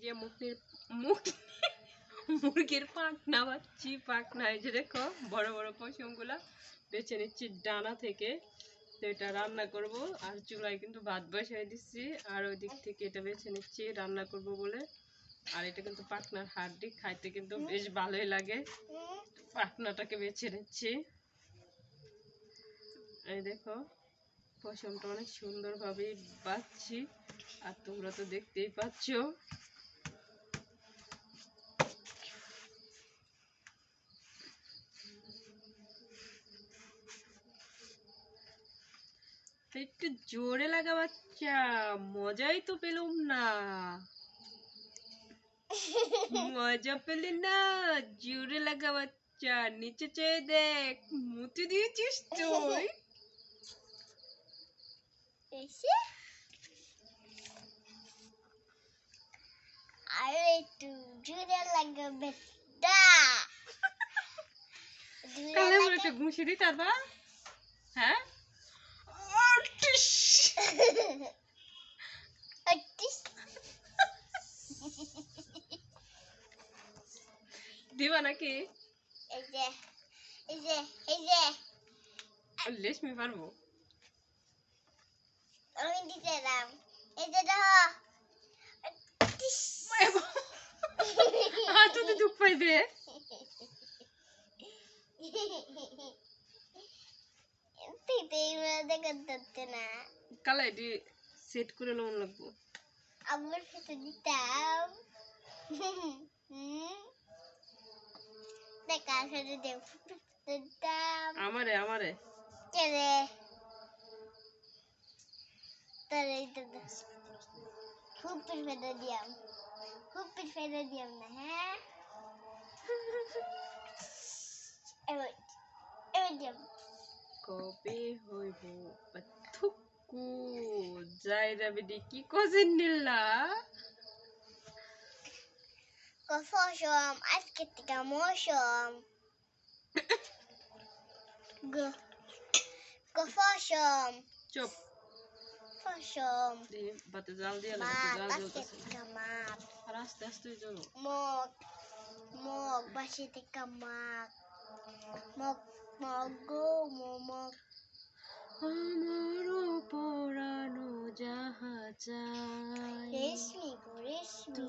যে মুরগির পাখনা বাচ্চি পাখনা, এই যে দেখো বড় বড় পশমগুলা বেছে নিচ্ছি ডানা থেকে। তো এটা রান্না করব, আর চুলায় কিন্তু ভাত বসাই দিচ্ছি, আর ওই দিক থেকে এটা বেছে নিচ্ছি রান্না করব বলে। আর এটা কিন্তু পাখনার হাড্ডি, খাইতে কিন্তু বেশ ভালোই লাগে। পাখনাটাকে বেছে নিচ্ছি। এই দেখো পশমটা অনেক সুন্দরভাবে বাঁধছি, আর তোমরা তো দেখতেই পাচ্ছ। একটু জোরে লাগা বাচ্চা, মজাই তো পেলুম না। মজা পেলি না, জোরে লাগা বাচ্চা। নিচে চেয়ে দেখ, মুতে দিয়েছিস তুই। আরে একটু জোরে লাগাবে দা। কালে বলে একটা ঘুষি দি তারপর। হ্যাঁ দিবা নাকি? এই যে এই যে এই যে লেশমি পারবো আমি দিতে দাম। এই যে দেখো হাত তো দুঃখ পাইবে। কালা এটি সেট করে লোন লাগবো। আমার সাথে দিতাম দেখা সাথে দিতাম আমারে আমারে কেরে তারে খুব ফেলে দিয়াম, খুব ফেলে দিয়াম না। হ্যাঁ এবার এবার দিয়াম। কবে হইব থুকু যাই যাবে দি কি কজেন নিলা। ফসম আজকে থেকে মৌসুম ফসম চুপ ফসম বাতে জাল দিয়ে জাল জ্বলতেছে, আর আস্তে আস্তে জ্বলো। মগ মগ বাসি থেকে মাগ মগ মগ গো মগ আমারও পরানো যাহা চাই রেশমি গো রেশমি